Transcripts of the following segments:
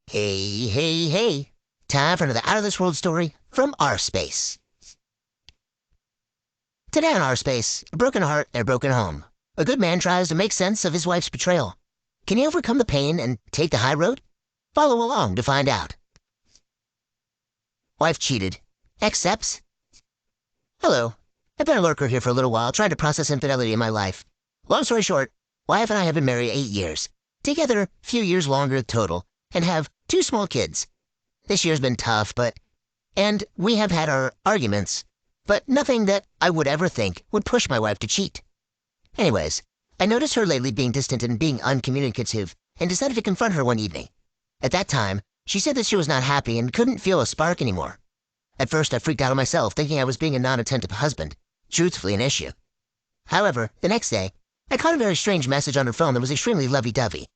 Hey, hey, hey. Time for another out of this world story from our space. Today on our space, a broken heart and a broken home. A good man tries to make sense of his wife's betrayal. Can he overcome the pain and take the high road? Follow along to find out. Wife cheated. Accepts? Hello. I've been a lurker here for a little while, trying to process infidelity in my life. Long story short, wife and I have been married 8 years. Together, a few years longer total, and have 2 small kids. This year's been tough, and we have had our arguments, but nothing that I would ever think would push my wife to cheat. Anyways, I noticed her lately being distant and being uncommunicative, and decided to confront her one evening. At that time, she said that she was not happy and couldn't feel a spark anymore. At first, I freaked out on myself, thinking I was being a non-attentive husband, truthfully an issue. However, the next day, I caught a very strange message on her phone that was extremely lovey-dovey.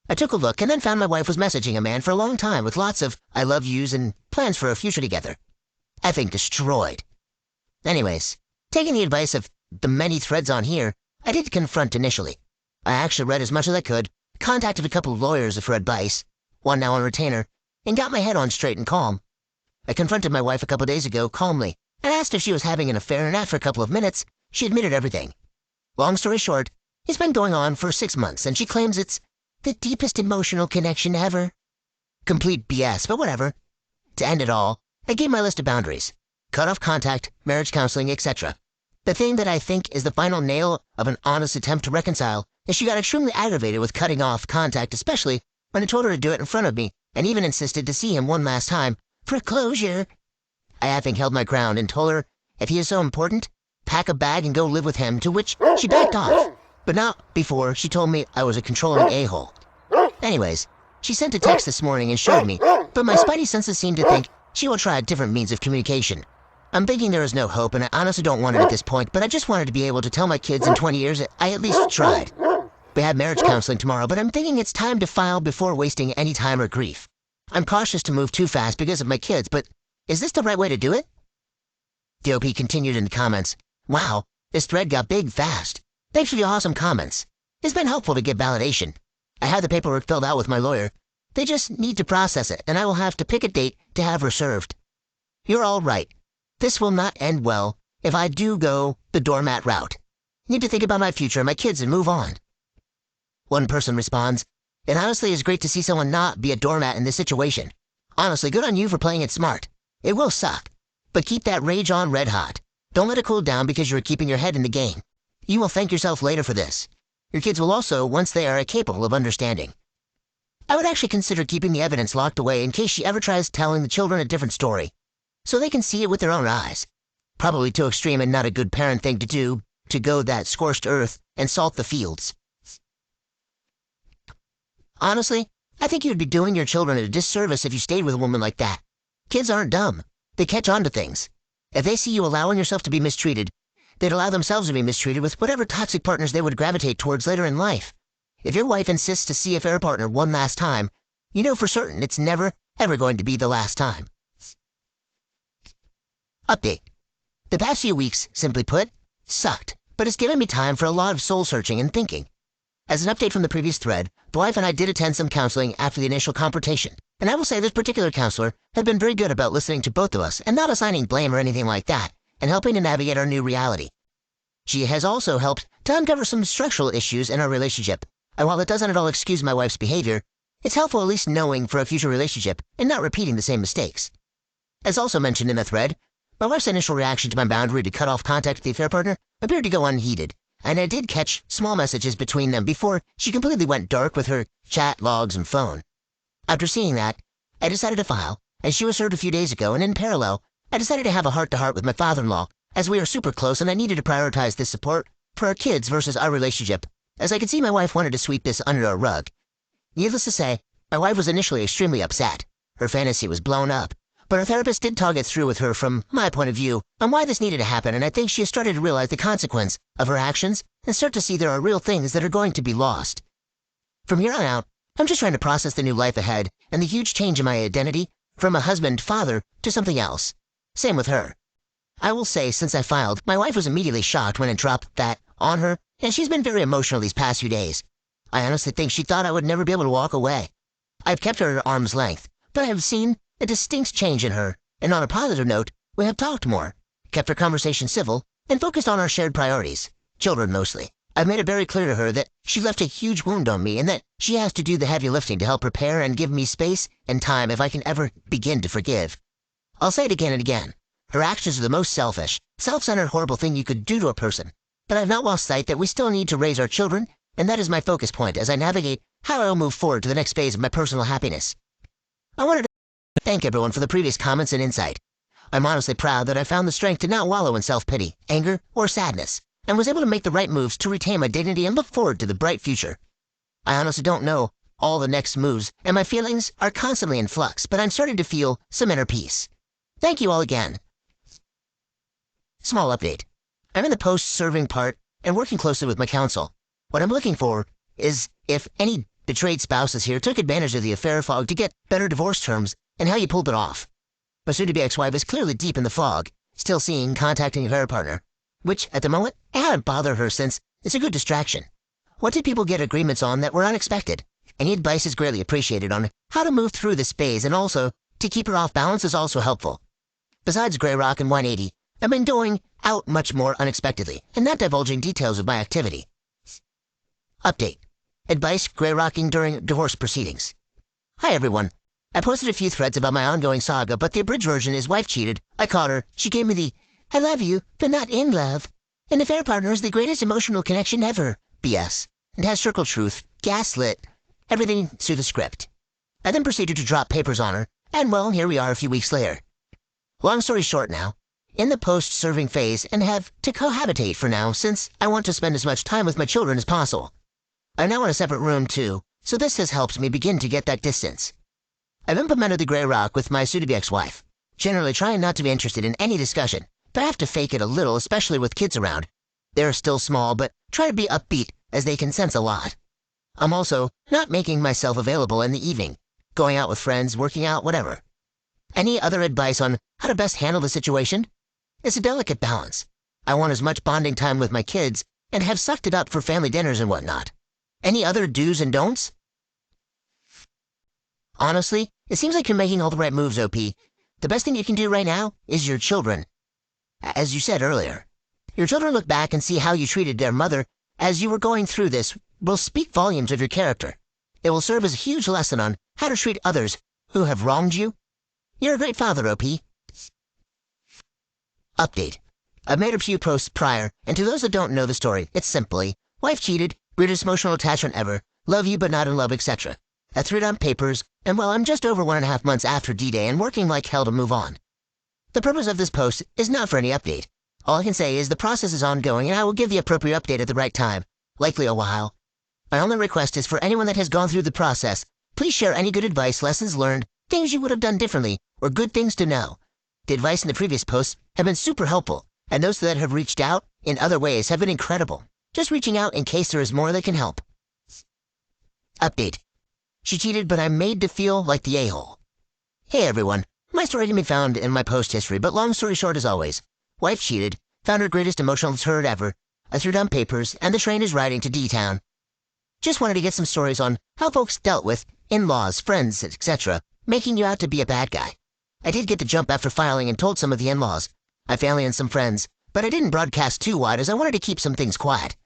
I took a look and then found my wife was messaging a man for a long time with lots of I love yous and plans for a future together. Effing destroyed. Anyways, taking the advice of the many threads on here, I did confront initially. I actually read as much as I could, contacted a couple of lawyers for advice, one now on retainer, and got my head on straight and calm. I confronted my wife a couple days ago calmly and asked if she was having an affair, and after a couple of minutes, she admitted everything. Long story short, it's been going on for 6 months, and she claims it's the deepest emotional connection ever. Complete BS, but whatever. To end it all, I gave my list of boundaries. Cut off contact, marriage counseling, etc. The thing that I think is the final nail of an honest attempt to reconcile is she got extremely aggravated with cutting off contact, especially when I told her to do it in front of me, and even insisted to see him one last time for closure. I effing held my ground and told her if he is so important, pack a bag and go live with him, to which she backed off. But not before she told me I was a controlling a-hole. Anyways, she sent a text this morning and showed me, but my spidey senses seem to think she will try a different means of communication. I'm thinking there is no hope, and I honestly don't want it at this point, but I just wanted to be able to tell my kids in 20 years that I at least tried. We have marriage counseling tomorrow, but I'm thinking it's time to file before wasting any time or grief. I'm cautious to move too fast because of my kids, but is this the right way to do it? DOP continued in the comments. Wow, this thread got big fast. Thanks for the awesome comments. It's been helpful to get validation. I have the paperwork filled out with my lawyer. They just need to process it, and I will have to pick a date to have her served. You're all right. This will not end well if I do go the doormat route. Need to think about my future and my kids and move on. One person responds, it honestly is great to see someone not be a doormat in this situation. Honestly, good on you for playing it smart. It will suck, but keep that rage on red hot. Don't let it cool down because you are keeping your head in the game. You will thank yourself later for this. Your kids will also, once they are capable of understanding. I would actually consider keeping the evidence locked away in case she ever tries telling the children a different story, so they can see it with their own eyes. Probably too extreme and not a good parent thing to do, to go that scorched earth and salt the fields. Honestly, I think you would be doing your children a disservice if you stayed with a woman like that. Kids aren't dumb. They catch on to things. If they see you allowing yourself to be mistreated, they'd allow themselves to be mistreated with whatever toxic partners they would gravitate towards later in life. If your wife insists to see a fair partner one last time, you know for certain it's never, ever going to be the last time. Update. The past few weeks, simply put, sucked, but it's given me time for a lot of soul-searching and thinking. As an update from the previous thread, the wife and I did attend some counseling after the initial confrontation, and I will say this particular counselor had been very good about listening to both of us and not assigning blame or anything like that, and helping to navigate our new reality. She has also helped to uncover some structural issues in our relationship, and while it doesn't at all excuse my wife's behavior, it's helpful at least knowing for a future relationship and not repeating the same mistakes. As also mentioned in the thread, my wife's initial reaction to my boundary to cut off contact with the affair partner appeared to go unheeded, and I did catch small messages between them before she completely went dark with her chat logs and phone. After seeing that, I decided to file, and she was served a few days ago, and in parallel, I decided to have a heart-to-heart with my father-in-law, as we are super close and I needed to prioritize this support for our kids versus our relationship, as I could see my wife wanted to sweep this under a rug. Needless to say, my wife was initially extremely upset. Her fantasy was blown up, but our therapist did talk it through with her from my point of view on why this needed to happen, and I think she has started to realize the consequence of her actions and start to see there are real things that are going to be lost. From here on out, I'm just trying to process the new life ahead and the huge change in my identity from a husband, father, to something else. Same with her. I will say, since I filed, my wife was immediately shocked when I dropped that on her, and she's been very emotional these past few days. I honestly think she thought I would never be able to walk away. I've kept her at arm's length, but I have seen a distinct change in her, and on a positive note, we have talked more, kept our conversation civil, and focused on our shared priorities, children mostly. I've made it very clear to her that she left a huge wound on me and that she has to do the heavy lifting to help repair and give me space and time if I can ever begin to forgive. I'll say it again and again. Her actions are the most selfish, self-centered horrible thing you could do to a person. But I've not lost sight that we still need to raise our children, and that is my focus point as I navigate how I'll move forward to the next phase of my personal happiness. I wanted to thank everyone for the previous comments and insight. I'm honestly proud that I found the strength to not wallow in self-pity, anger, or sadness, and was able to make the right moves to retain my dignity and look forward to the bright future. I honestly don't know all the next moves, and my feelings are constantly in flux, but I'm starting to feel some inner peace. Thank you all again. Small update. I'm in the post-serving part and working closely with my counsel. What I'm looking for is if any betrayed spouses here took advantage of the affair fog to get better divorce terms and how you pulled it off. My soon-to-be ex-wife is clearly deep in the fog, still seeing, contacting her partner, which, at the moment, I haven't bothered her since it's a good distraction. What did people get agreements on that were unexpected? Any advice is greatly appreciated on how to move through this phase, and also, to keep her off balance is also helpful. Besides Grey Rock and 180, I've been going out much more unexpectedly, and not divulging details of my activity. Update. Advice Grey Rocking during divorce proceedings. Hi everyone. I posted a few threads about my ongoing saga, but the abridged version is wife cheated. I caught her. She gave me the I love you, but not in love. An affair partner is the greatest emotional connection ever. BS. And has circle truth, gaslit, everything through the script. I then proceeded to drop papers on her, and well, here we are a few weeks later. Long story short now, in the post-serving phase and have to cohabitate for now since I want to spend as much time with my children as possible. I'm now in a separate room too, so this has helped me begin to get that distance. I've implemented the Grey Rock with my soon-to-be ex-wife, generally trying not to be interested in any discussion, but I have to fake it a little, especially with kids around. They're still small, but try to be upbeat as they can sense a lot. I'm also not making myself available in the evening, going out with friends, working out, whatever. Any other advice on how to best handle the situation? It's a delicate balance. I want as much bonding time with my kids and have sucked it up for family dinners and whatnot. Any other do's and don'ts? Honestly, it seems like you're making all the right moves, OP. The best thing you can do right now is your children. As you said earlier, your children look back and see how you treated their mother as you were going through this will speak volumes of your character. It will serve as a huge lesson on how to treat others who have wronged you. You're a great father, OP. Update. I've made a few posts prior, and to those that don't know the story, it's simply, wife cheated, weirdest emotional attachment ever, love you but not in love, etc. I threw down papers, and well, I'm just over 1.5 months after D-Day and working like hell to move on. The purpose of this post is not for any update. All I can say is the process is ongoing and I will give the appropriate update at the right time, likely a while. My only request is for anyone that has gone through the process, please share any good advice, lessons learned, things you would have done differently, or good things to know. The advice in the previous posts have been super helpful, and those that have reached out in other ways have been incredible. Just reaching out in case there is more that can help. Update. She cheated, but I'm made to feel like the a-hole. Hey everyone, my story can be found in my post history, but long story short as always, wife cheated, found her greatest emotional turd ever, I threw down papers, and the train is riding to D-Town. Just wanted to get some stories on how folks dealt with in-laws, friends, etc., making you out to be a bad guy. I did get the jump after filing and told some of the in-laws, my family and some friends, but I didn't broadcast too wide as I wanted to keep some things quiet.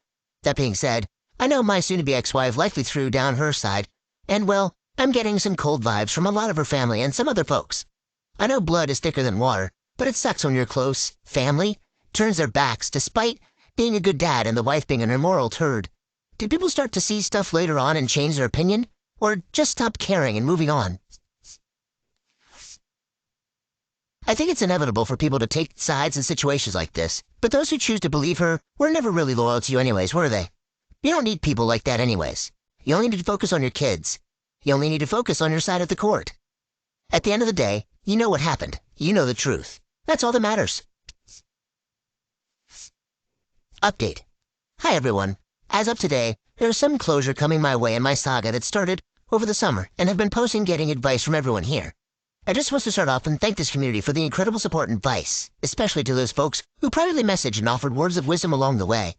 That being said, I know my soon-to-be ex-wife likely threw down her side, and well, I'm getting some cold vibes from a lot of her family and some other folks. I know blood is thicker than water, but it sucks when your close family turns their backs despite being a good dad and the wife being an immoral turd. Did people start to see stuff later on and change their opinion? Or just stop caring and moving on? I think it's inevitable for people to take sides in situations like this, but those who choose to believe her were never really loyal to you anyways, were they? You don't need people like that anyways. You only need to focus on your kids. You only need to focus on your side of the court. At the end of the day, you know what happened. You know the truth. That's all that matters. Update. Hi everyone. As of today, there is some closure coming my way in my saga that started over the summer and have been posting getting advice from everyone here. I just want to start off and thank this community for the incredible support and advice, especially to those folks who privately messaged and offered words of wisdom along the way.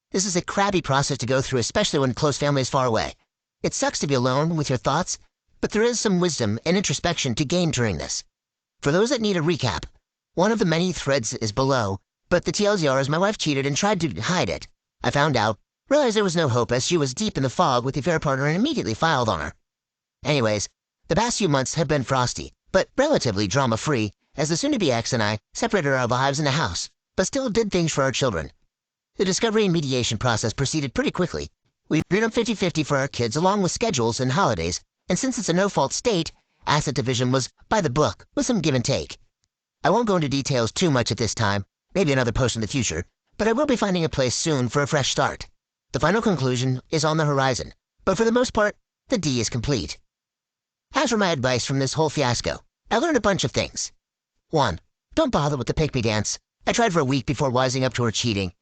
This is a crabby process to go through, especially when close family is far away. It sucks to be alone with your thoughts, but there is some wisdom and introspection to gain during this. For those that need a recap, one of the many threads is below, but the TLDR is my wife cheated and tried to hide it. I found out, realized there was no hope as she was deep in the fog with the affair partner and immediately filed on her. Anyways, the past few months have been frosty, but relatively drama-free, as the soon-to-be ex and I separated our lives in the house, but still did things for our children. The discovery and mediation process proceeded pretty quickly. We agreed on 50-50 for our kids along with schedules and holidays, and since it's a no-fault state, asset division was by the book with some give and take. I won't go into details too much at this time, maybe another post in the future, but I will be finding a place soon for a fresh start. The final conclusion is on the horizon, but for the most part, the D is complete. As for my advice from this whole fiasco, I learned a bunch of things. 1. Don't bother with the pick-me dance. I tried for a week before wising up to her cheating.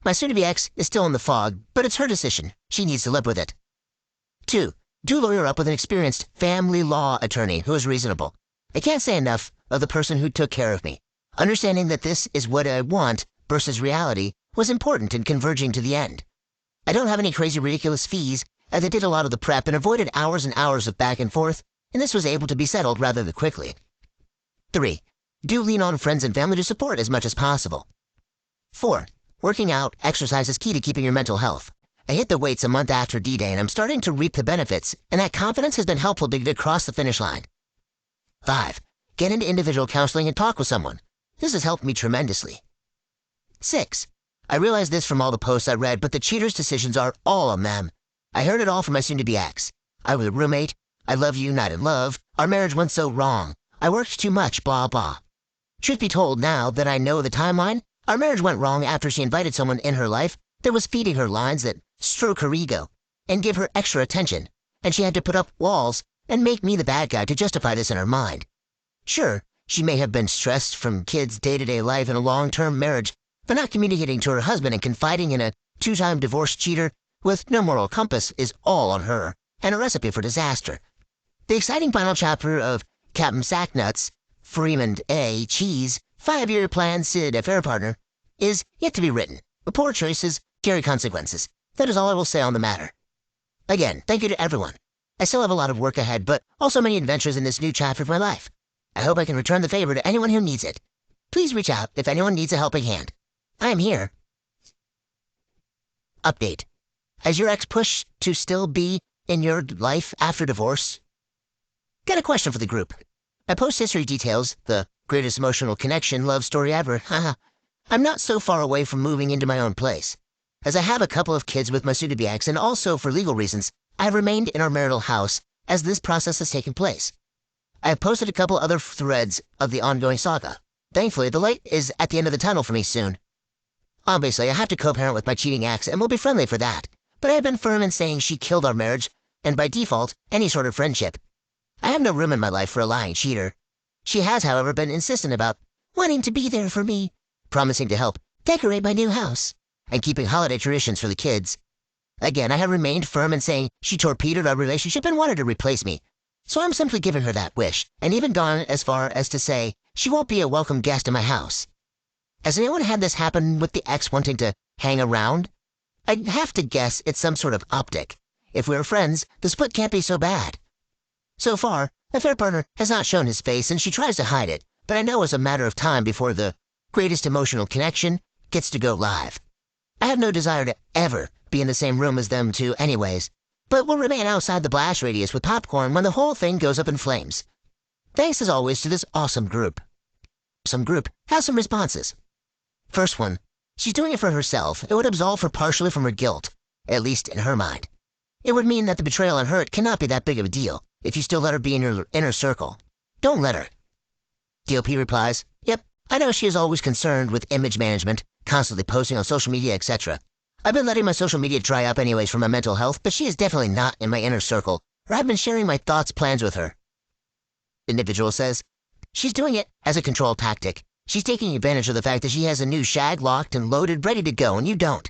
My soon-to-be ex is still in the fog, but it's her decision. She needs to live with it. 2. Do lawyer up with an experienced family law attorney who is reasonable. I can't say enough of the person who took care of me. Understanding that this is what I want versus reality was important in converging to the end. I don't have any crazy ridiculous fees, as I did a lot of the prep and avoided hours and hours of back and forth, and this was able to be settled rather than quickly. 3. Do lean on friends and family to support as much as possible. 4. Working out, exercise is key to keeping your mental health. I hit the weights a month after D-Day and I'm starting to reap the benefits, and that confidence has been helpful to get across the finish line. 5. Get into individual counseling and talk with someone. This has helped me tremendously. 6. I realized this from all the posts I read, but the cheater's decisions are all on them. I heard it all from my soon-to-be ex. I was a roommate. I love you, not in love. Our marriage went so wrong. I worked too much, blah, blah. Truth be told, now that I know the timeline, our marriage went wrong after she invited someone in her life that was feeding her lines that stroke her ego and give her extra attention, and she had to put up walls and make me the bad guy to justify this in her mind. Sure, she may have been stressed from kids' day-to-day life in a long-term marriage, but not communicating to her husband and confiding in a two-time divorced cheater with no moral compass is all on her, and a recipe for disaster. The exciting final chapter of Captain Sacknuts, Freeman A. Cheese, 5-year plan Sid affair partner, is yet to be written, but poor choices carry consequences. That is all I will say on the matter. Again, thank you to everyone. I still have a lot of work ahead, but also many adventures in this new chapter of my life. I hope I can return the favor to anyone who needs it. Please reach out if anyone needs a helping hand. I am here. Update. Has your ex pushed to still be in your life after divorce? Got a question for the group. My post history details the greatest emotional connection love story ever. Haha. I'm not so far away from moving into my own place. As I have a couple of kids with my soon-to-be ex, and also for legal reasons, I have remained in our marital house as this process has taken place. I have posted a couple other threads of the ongoing saga. Thankfully, the light is at the end of the tunnel for me soon. Obviously, I have to co-parent with my cheating ex, and will be friendly for that, but I have been firm in saying she killed our marriage, and by default, any sort of friendship. I have no room in my life for a lying cheater. She has, however, been insistent about wanting to be there for me, promising to help decorate my new house, and keeping holiday traditions for the kids. Again, I have remained firm in saying she torpedoed our relationship and wanted to replace me. So I'm simply giving her that wish, and even gone as far as to say she won't be a welcome guest in my house. Has anyone had this happen with the ex wanting to hang around? I'd have to guess it's some sort of optic. If we're friends, the split can't be so bad. So far, the affair partner has not shown his face and she tries to hide it, but I know it's a matter of time before the greatest emotional connection gets to go live. I have no desire to ever be in the same room as them two anyways, but will remain outside the blast radius with popcorn when the whole thing goes up in flames. Thanks as always to this awesome group. Some group has some responses. First one, she's doing it for herself. It would absolve her partially from her guilt, at least in her mind. It would mean that the betrayal and hurt cannot be that big of a deal if you still let her be in your inner circle. Don't let her. DOP replies, yep, I know she is always concerned with image management, constantly posting on social media, etc. I've been letting my social media dry up anyways for my mental health, but she is definitely not in my inner circle, or I've been sharing my thoughts, plans with her. Individual says, she's doing it as a control tactic. She's taking advantage of the fact that she has a new shag locked and loaded, ready to go, and you don't.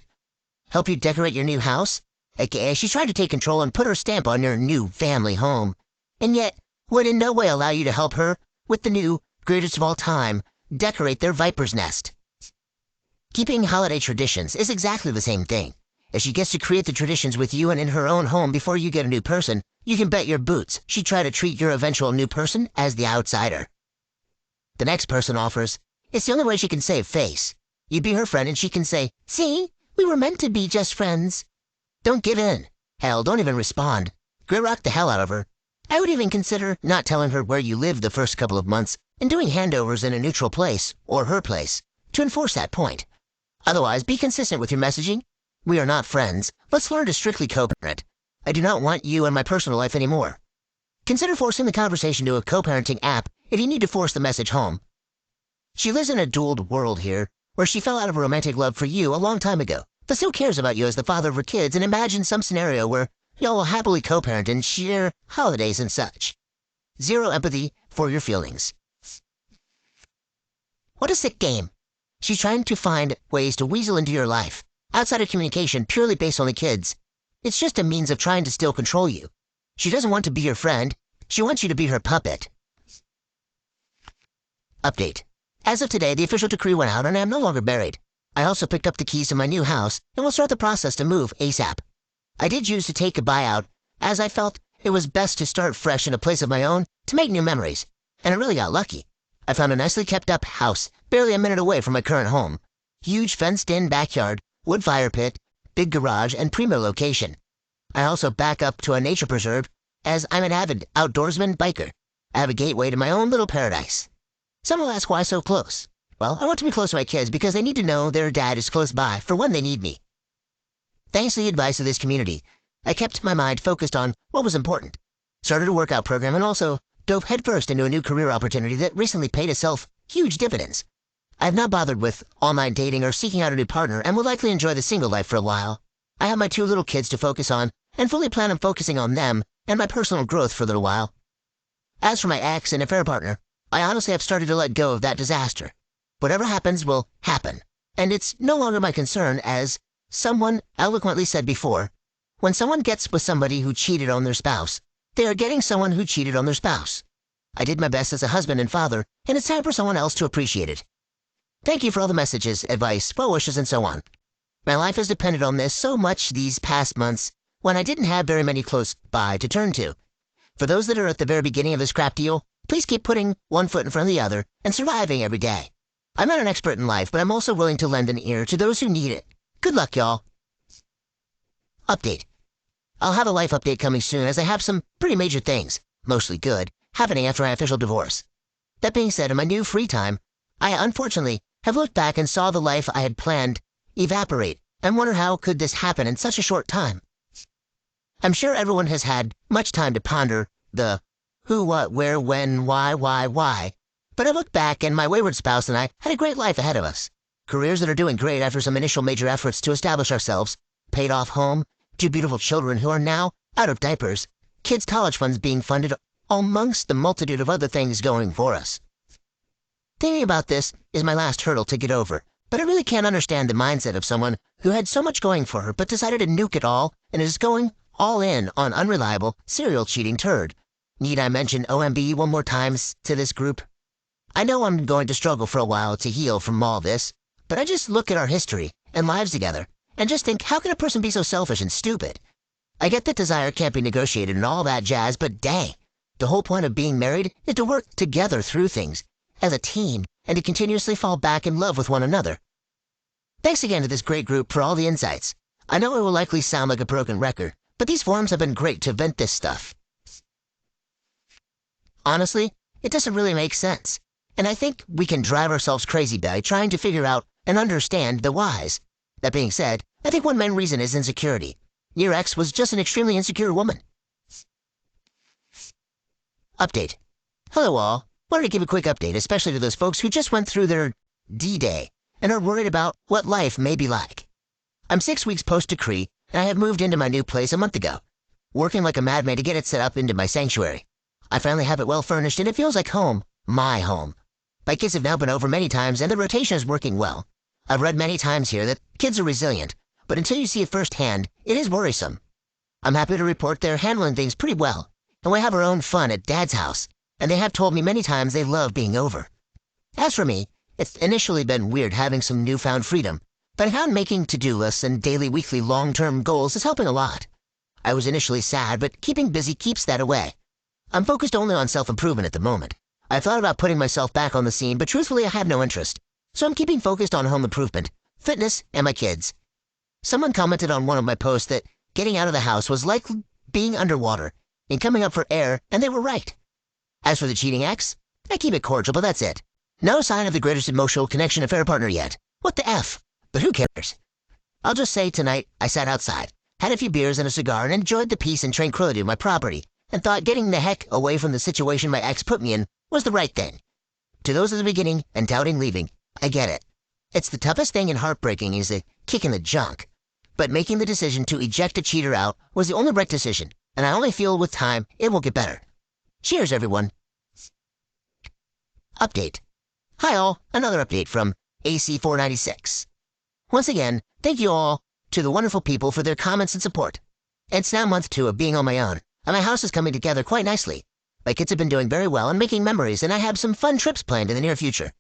Help you decorate your new house? AKA, she's trying to take control and put her stamp on your new family home, and yet would in no way allow you to help her with the new, greatest of all time, decorate their viper's nest. Keeping holiday traditions is exactly the same thing. If she gets to create the traditions with you and in her own home before you get a new person, you can bet your boots she'd try to treat your eventual new person as the outsider. The next person offers, it's the only way she can save face. You be her friend and she can say, see, we were meant to be just friends. Don't give in. Hell, don't even respond. Grit rock the hell out of her. I would even consider not telling her where you lived the first couple of months and doing handovers in a neutral place, or her place, to enforce that point. Otherwise, be consistent with your messaging. We are not friends. Let's learn to strictly co-parent. I do not want you in my personal life anymore. Consider forcing the conversation to a co-parenting app if you need to force the message home. She lives in a dual world here, where she fell out of a romantic love for you a long time ago, but still cares about you as the father of her kids and imagines some scenario where y'all will happily co-parent and share holidays and such. Zero empathy for your feelings. What a sick game. She's trying to find ways to weasel into your life, outside of communication purely based on the kids. It's just a means of trying to still control you. She doesn't want to be your friend. She wants you to be her puppet. Update. As of today, the official decree went out and I am no longer married. I also picked up the keys to my new house and will start the process to move ASAP. I did choose to take a buyout, as I felt it was best to start fresh in a place of my own to make new memories, and I really got lucky. I found a nicely kept up house, barely a minute away from my current home. Huge fenced-in backyard, wood fire pit, big garage, and primo location. I also back up to a nature preserve, as I'm an avid outdoorsman biker. I have a gateway to my own little paradise. Some will ask why so close. Well, I want to be close to my kids because they need to know their dad is close by for when they need me. Thanks to the advice of this community, I kept my mind focused on what was important. Started a workout program and also dove headfirst into a new career opportunity that recently paid itself huge dividends. I have not bothered with online dating or seeking out a new partner and will likely enjoy the single life for a while. I have my 2 little kids to focus on and fully plan on focusing on them and my personal growth for a little while. As for my ex and affair partner, I honestly have started to let go of that disaster. Whatever happens will happen, and it's no longer my concern, as someone eloquently said before, when someone gets with somebody who cheated on their spouse, they are getting someone who cheated on their spouse. I did my best as a husband and father, and it's time for someone else to appreciate it. Thank you for all the messages, advice, well wishes, and so on. My life has depended on this so much these past months when I didn't have very many close by to turn to. For those that are at the very beginning of this crap deal, please keep putting one foot in front of the other and surviving every day. I'm not an expert in life, but I'm also willing to lend an ear to those who need it. Good luck, y'all. Update. I'll have a life update coming soon as I have some pretty major things, mostly good, happening after my official divorce. That being said, in my new free time, I unfortunately have looked back and saw the life I had planned evaporate and wonder how could this happen in such a short time. I'm sure everyone has had much time to ponder the who, what, where, when, why, but I look back and my wayward spouse and I had a great life ahead of us. Careers that are doing great after some initial major efforts to establish ourselves, paid off home, 2 beautiful children who are now out of diapers, kids' college funds being funded, amongst the multitude of other things going for us. Thinking about this is my last hurdle to get over, but I really can't understand the mindset of someone who had so much going for her but decided to nuke it all and is going all in on unreliable, serial cheating turd. Need I mention OMB one more times to this group? I know I'm going to struggle for a while to heal from all this, but I just look at our history and lives together and just think, how can a person be so selfish and stupid? I get that desire can't be negotiated and all that jazz, but dang, the whole point of being married is to work together through things, as a team, and to continuously fall back in love with one another. Thanks again to this great group for all the insights. I know it will likely sound like a broken record, but these forums have been great to vent this stuff. Honestly, it doesn't really make sense, and I think we can drive ourselves crazy by trying to figure out and understand the whys. That being said, I think one main reason is insecurity. Your ex was just an extremely insecure woman. Update. Hello all. Wanted to give a quick update, especially to those folks who just went through their D-Day and are worried about what life may be like. I'm 6 weeks post-decree, and I have moved into my new place a month ago, working like a madman to get it set up into my sanctuary. I finally have it well furnished, and it feels like home, my home. My kids have now been over many times, and the rotation is working well. I've read many times here that kids are resilient, but until you see it firsthand, it is worrisome. I'm happy to report they're handling things pretty well, and we have our own fun at Dad's house, and they have told me many times they love being over. As for me, it's initially been weird having some newfound freedom, but I found making to-do lists and daily, weekly, long-term goals is helping a lot. I was initially sad, but keeping busy keeps that away. I'm focused only on self-improvement at the moment. I thought about putting myself back on the scene, but truthfully I have no interest. So I'm keeping focused on home improvement, fitness, and my kids. Someone commented on one of my posts that getting out of the house was like being underwater and coming up for air, and they were right. As for the cheating ex, I keep it cordial, but that's it. No sign of the greatest emotional connection affair partner yet. What the F? But who cares? I'll just say tonight I sat outside, had a few beers and a cigar, and enjoyed the peace and tranquility of my property, and thought getting the heck away from the situation my ex put me in was the right thing. To those at the beginning and doubting leaving, I get it. It's the toughest thing and heartbreaking is the kick in the junk. But making the decision to eject a cheater out was the only right decision, and I only feel with time it will get better. Cheers, everyone. Update. Hi all, another update from AC496. Once again, thank you all to the wonderful people for their comments and support. It's now month 2 of being on my own, and my house is coming together quite nicely. My kids have been doing very well and making memories, and I have some fun trips planned in the near future.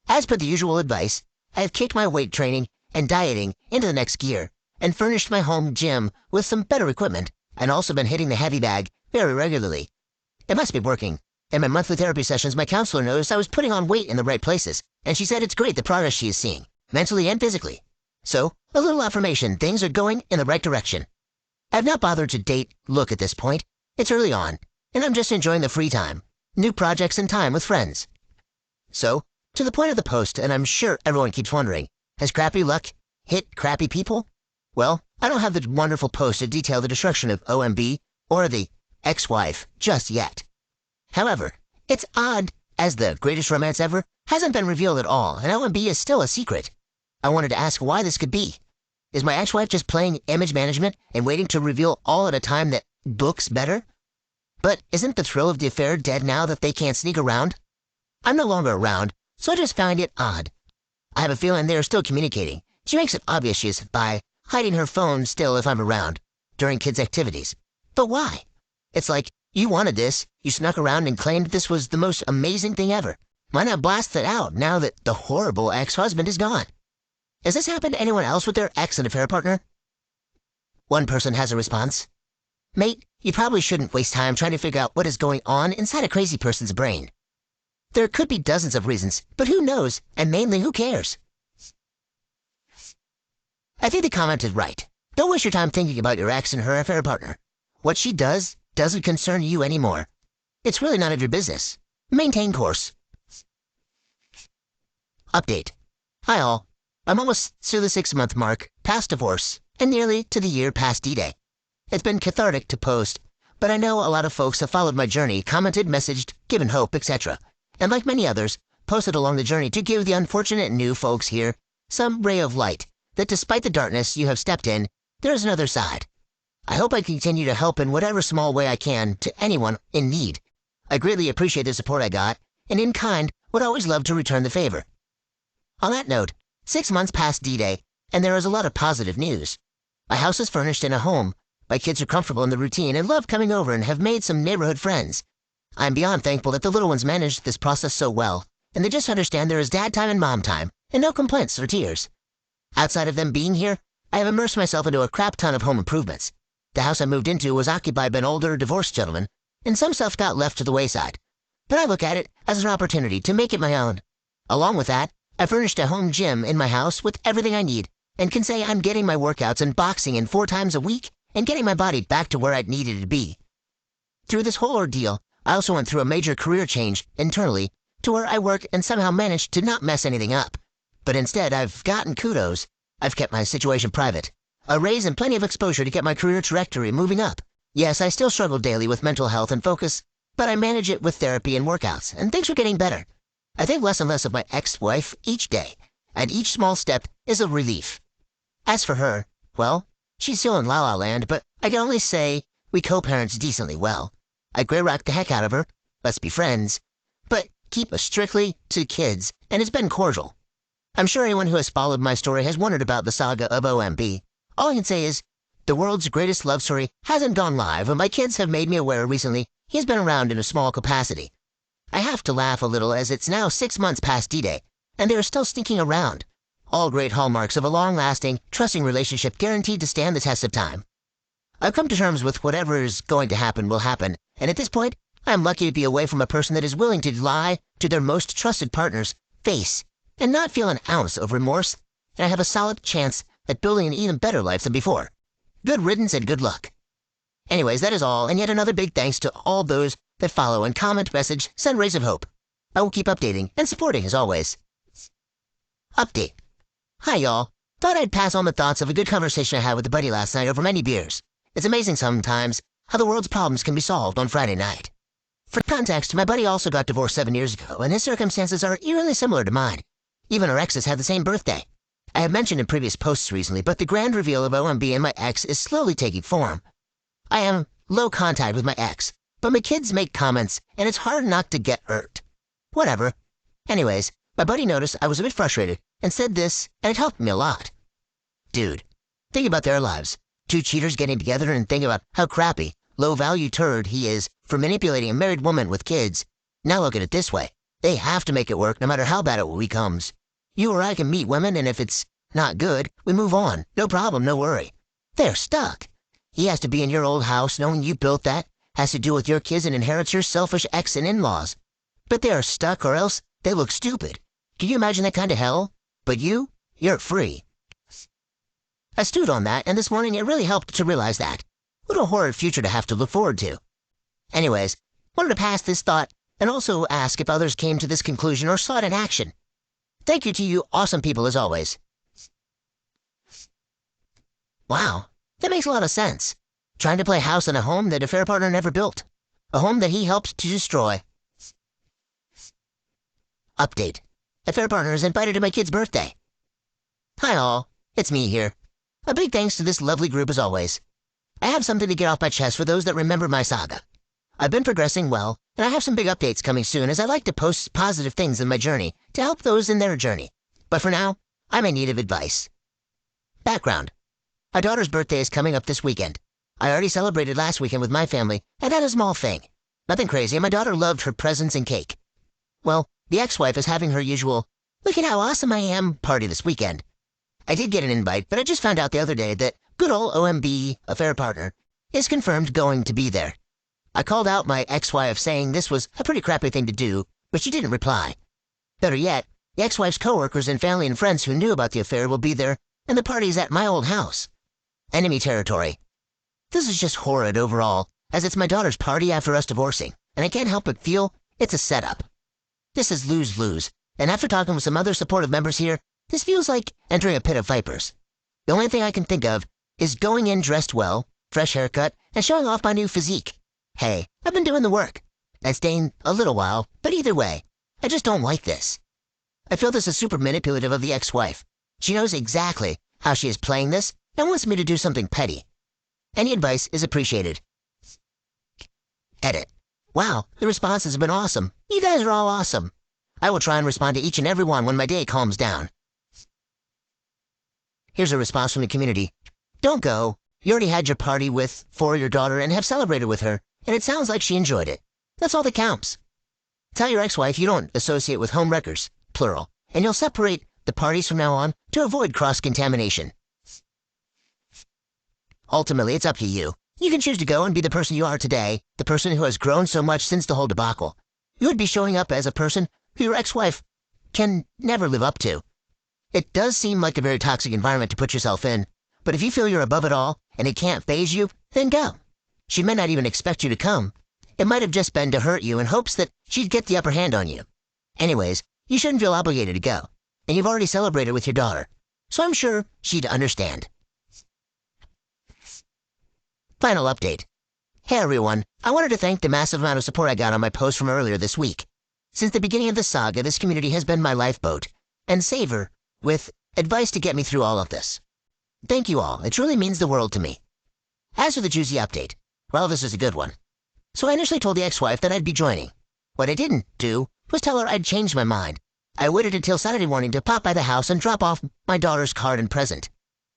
As per the usual advice, I have kicked my weight training and dieting into the next gear, and furnished my home gym with some better equipment, and also been hitting the heavy bag very regularly. It must be working. In my monthly therapy sessions, my counselor noticed I was putting on weight in the right places, and she said it's great the progress she is seeing, mentally and physically. So, a little affirmation, things are going in the right direction. I've not bothered to look at this point. It's early on, and I'm just enjoying the free time, new projects and time with friends. So, to the point of the post, and I'm sure everyone keeps wondering, has crappy luck hit crappy people? Well, I don't have the wonderful post to detail the destruction of OMB or the ex-wife just yet. However, it's odd, as the greatest romance ever hasn't been revealed at all, and OMB is still a secret. I wanted to ask why this could be. Is my ex-wife just playing image management and waiting to reveal all at a time that looks better? But isn't the thrill of the affair dead now that they can't sneak around? I'm no longer around, so I just find it odd. I have a feeling they are still communicating. She makes it obvious she is by hiding her phone still if I'm around, during kids' activities. But why? It's like, you wanted this, you snuck around and claimed this was the most amazing thing ever. Why not blast it out now that the horrible ex-husband is gone? Has this happened to anyone else with their ex and affair partner? One person has a response. Mate, you probably shouldn't waste time trying to figure out what is going on inside a crazy person's brain. There could be dozens of reasons, but who knows, and mainly who cares? I think the comment is right. Don't waste your time thinking about your ex and her affair partner. What she does doesn't concern you anymore. It's really none of your business. Maintain course. Update. Hi all. I'm almost to the 6-month mark, past divorce, and nearly to the year past D-Day. It's been cathartic to post, but I know a lot of folks have followed my journey, commented, messaged, given hope, etc. And like many others, posted along the journey to give the unfortunate new folks here some ray of light, that despite the darkness you have stepped in, there is another side. I hope I continue to help in whatever small way I can to anyone in need. I greatly appreciate the support I got, and in kind would always love to return the favor. On that note, 6 months past D-Day, and there is a lot of positive news. My house is furnished in a home. My kids are comfortable in the routine and love coming over and have made some neighborhood friends. I am beyond thankful that the little ones managed this process so well, and they just understand there is dad time and mom time, and no complaints or tears. Outside of them being here, I have immersed myself into a crap ton of home improvements. The house I moved into was occupied by an older, divorced gentleman, and some stuff got left to the wayside. But I look at it as an opportunity to make it my own. Along with that, I furnished a home gym in my house with everything I need, and can say I'm getting my workouts and boxing in 4 times a week, and getting my body back to where it needed to be. Through this whole ordeal, I also went through a major career change internally to where I work and somehow managed to not mess anything up. But instead, I've gotten kudos. I've kept my situation private. A raise and plenty of exposure to get my career trajectory moving up. Yes, I still struggle daily with mental health and focus, but I manage it with therapy and workouts, and things are getting better. I think less and less of my ex-wife each day, and each small step is a relief. As for her, well, she's still in La La Land, but I can only say we co-parents decently well. I grey rock the heck out of her, let's be friends, but keep us strictly to kids, and it's been cordial. I'm sure anyone who has followed my story has wondered about the saga of OMB. All I can say is, the world's greatest love story hasn't gone live, and my kids have made me aware recently he's been around in a small capacity. I have to laugh a little as it's now 6 months past D-Day, and they are still sneaking around. All great hallmarks of a long-lasting, trusting relationship guaranteed to stand the test of time. I've come to terms with whatever is going to happen will happen, and at this point, I am lucky to be away from a person that is willing to lie to their most trusted partner's face and not feel an ounce of remorse, and I have a solid chance at building an even better life than before. Good riddance and good luck. Anyways, that is all, and yet another big thanks to all those that follow and comment, message, send rays of hope. I will keep updating and supporting as always. Update. Hi, y'all. Thought I'd pass on the thoughts of a good conversation I had with a buddy last night over many beers. It's amazing sometimes how the world's problems can be solved on Friday night. For context, my buddy also got divorced 7 years ago, and his circumstances are eerily similar to mine. Even our exes had the same birthday. I have mentioned in previous posts recently, but the grand reveal of OMB and my ex is slowly taking form. I am low contact with my ex, but my kids make comments, and it's hard not to get hurt. Whatever. Anyways, my buddy noticed I was a bit frustrated and said this, and it helped me a lot. Dude, think about their lives. Two cheaters getting together and think about how crappy, low-value turd he is for manipulating a married woman with kids. Now look at it this way. They have to make it work no matter how bad it becomes. You or I can meet women, and if it's not good, we move on. No problem, no worry. They're stuck. He has to be in your old house knowing you built that, has to deal with your kids and inherits your selfish ex and in-laws. But they are stuck or else they look stupid. Can you imagine that kind of hell? But you're free. I stewed on that, and this morning it really helped to realize that. What a horrid future to have to look forward to. Anyways, wanted to pass this thought and also ask if others came to this conclusion or saw it in action. Thank you to you awesome people as always. Wow, that makes a lot of sense. Trying to play house in a home that affair partner never built. A home that he helped to destroy. Update. Affair partner is invited to my kid's birthday. Hi all, it's me here. A big thanks to this lovely group as always. I have something to get off my chest for those that remember my saga. I've been progressing well, and I have some big updates coming soon as I like to post positive things in my journey to help those in their journey. But for now, I'm in need of advice. Background. Our daughter's birthday is coming up this weekend. I already celebrated last weekend with my family and had a small thing. Nothing crazy, and my daughter loved her presents and cake. Well, the ex-wife is having her usual, look at how awesome I am party this weekend. I did get an invite, but I just found out the other day that good old OMB, affair partner, is confirmed going to be there. I called out my ex-wife saying this was a pretty crappy thing to do, but she didn't reply. Better yet, the ex-wife's coworkers and family and friends who knew about the affair will be there, and the party's at my old house. Enemy territory. This is just horrid overall, as it's my daughter's party after us divorcing, and I can't help but feel it's a setup. This is lose-lose, and after talking with some other supportive members here, this feels like entering a pit of vipers. The only thing I can think of is going in dressed well, fresh haircut, and showing off my new physique. Hey, I've been doing the work. It's staying a little while, but either way, I just don't like this. I feel this is super manipulative of the ex-wife. She knows exactly how she is playing this and wants me to do something petty. Any advice is appreciated. Edit. Wow, the response has been awesome. You guys are all awesome. I will try and respond to each and every one when my day calms down. Here's a response from the community. Don't go. You already had your party for your daughter and have celebrated with her, and it sounds like she enjoyed it. That's all that counts. Tell your ex-wife you don't associate with homewreckers, plural, and you'll separate the parties from now on to avoid cross-contamination. Ultimately, it's up to you. You can choose to go and be the person you are today, the person who has grown so much since the whole debacle. You would be showing up as a person who your ex-wife can never live up to. It does seem like a very toxic environment to put yourself in, but if you feel you're above it all and it can't faze you, then go. She may not even expect you to come. It might have just been to hurt you in hopes that she'd get the upper hand on you. Anyways, you shouldn't feel obligated to go, and you've already celebrated with your daughter, so I'm sure she'd understand. Final update. Hey everyone, I wanted to thank the massive amount of support I got on my post from earlier this week. Since the beginning of the saga, this community has been my lifeboat and saver with advice to get me through all of this. Thank you all, it truly means the world to me. As for the juicy update, well, this is a good one. So I initially told the ex-wife that I'd be joining. What I didn't do was tell her I'd changed my mind. I waited until Saturday morning to pop by the house and drop off my daughter's card and present.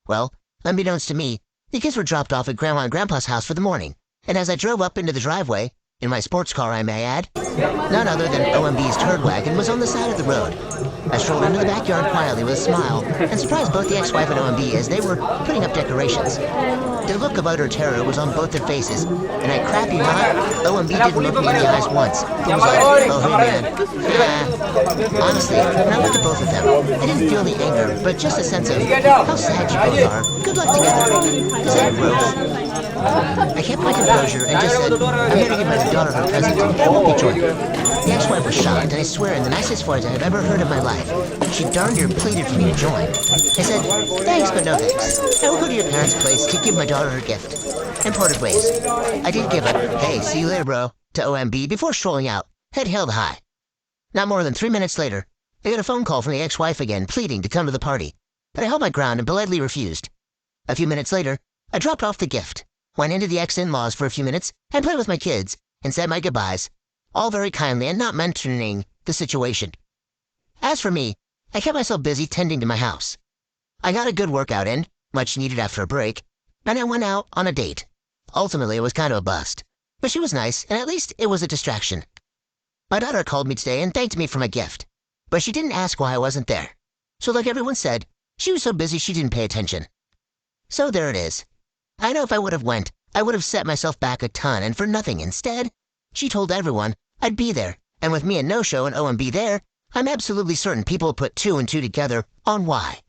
Well, unbeknownst to me, the kids were dropped off at Grandma and Grandpa's house for the morning, and as I drove up into the driveway, in my sports car I may add, none other than OMB's turd wagon was on the side of the road. I strolled into the backyard quietly with a smile and surprised both the ex-wife and OMB as they were putting up decorations. The look of utter terror was on both their faces, and I crap you not, OMB didn't look me in the eyes once. He was like, oh hey man. Honestly, when I looked at both of them, I didn't feel the anger, but just a sense of how sad you both are. Good luck together. Is that gross? I kept my composure and just said, I'm here to give my daughter her present, and I won't be joining. The ex-wife was shocked, and I swear in the nicest voice I have ever heard in my life. She darn near pleaded for me to join. I said, thanks, but no thanks. I will go to your parents' place to give my daughter her gift. And parted ways. I did give a, hey, see you later, bro, to OMB before strolling out, head held high. Not more than 3 minutes later, I got a phone call from the ex-wife again, pleading to come to the party. But I held my ground and politely refused. A few minutes later, I dropped off the gift, went into the ex-in-laws for a few minutes, and played with my kids, and said my goodbyes, all very kindly and not mentioning the situation. As for me, I kept myself busy tending to my house. I got a good workout in, much needed after a break, and I went out on a date. Ultimately, it was kind of a bust, but she was nice, and at least it was a distraction. My daughter called me today and thanked me for my gift, but she didn't ask why I wasn't there. So like everyone said, she was so busy she didn't pay attention. So there it is. I know if I would have went, I would have set myself back a ton, and for nothing. Instead, she told everyone I'd be there, and with me a no-show and OMB there, I'm absolutely certain people will put 2 and 2 together on why.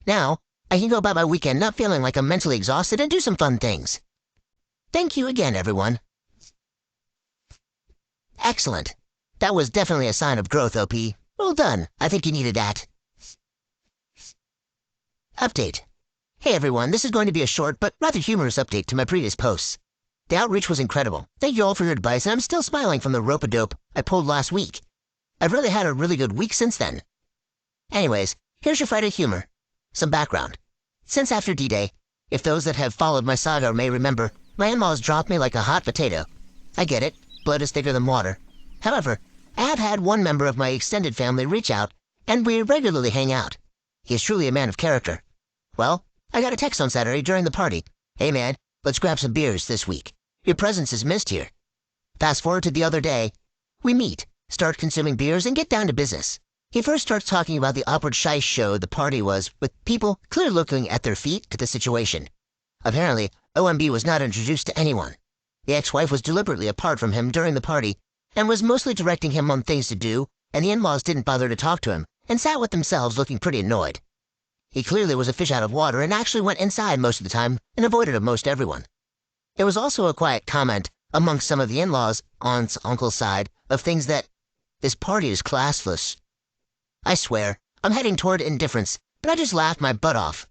Now, I can go about my weekend not feeling like I'm mentally exhausted and do some fun things. Thank you again, everyone. Excellent. That was definitely a sign of growth, OP. Well done. I think you needed that. Update. Hey everyone, this is going to be a short but rather humorous update to my previous posts. The outreach was incredible. Thank you all for your advice, and I'm still smiling from the rope-a-dope I pulled last week. I've really had a really good week since then. Anyways, here's your Friday humor. Some background. Since after D-Day, if those that have followed my saga may remember, my in-laws dropped me like a hot potato. I get it, blood is thicker than water. However, I have had one member of my extended family reach out, and we regularly hang out. He is truly a man of character. Well, I got a text on Saturday during the party. Hey man, let's grab some beers this week. Your presence is missed here. Fast forward to the other day. We meet, start consuming beers, and get down to business. He first starts talking about the awkward shice show the party was, with people clearly looking at their feet at the situation. Apparently, OMB was not introduced to anyone. The ex-wife was deliberately apart from him during the party, and was mostly directing him on things to do, and the in-laws didn't bother to talk to him, and sat with themselves looking pretty annoyed. He clearly was a fish out of water and actually went inside most of the time and avoided most everyone. There was also a quiet comment amongst some of the in-laws, aunts, uncle's side, of things that, this party is classless. I swear, I'm heading toward indifference, but I just laughed my butt off.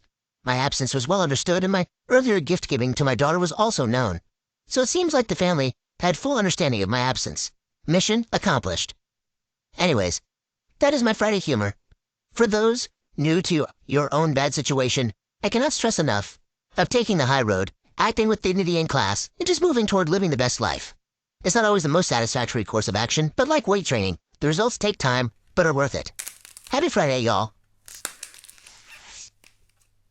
My absence was well understood, and my earlier gift-giving to my daughter was also known. So it seems like the family had full understanding of my absence. Mission accomplished. Anyways, that is my Friday humor. For those new to your own bad situation, I cannot stress enough of taking the high road, acting with dignity and class, and just moving toward living the best life. It's not always the most satisfactory course of action, but like weight training, the results take time, but are worth it. Happy Friday, y'all.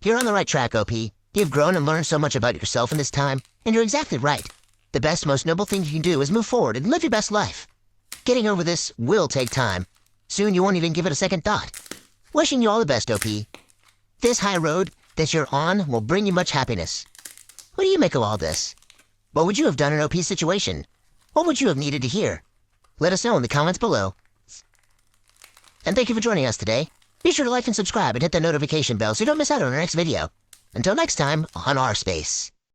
You're on the right track, OP. You've grown and learned so much about yourself in this time, and you're exactly right. The best, most noble thing you can do is move forward and live your best life. Getting over this will take time. Soon you won't even give it a second thought. Wishing you all the best, OP. This high road that you're on will bring you much happiness. What do you make of all this? What would you have done in OP's situation? What would you have needed to hear? Let us know in the comments below. And thank you for joining us today. Be sure to like and subscribe and hit that notification bell so you don't miss out on our next video. Until next time, on our space.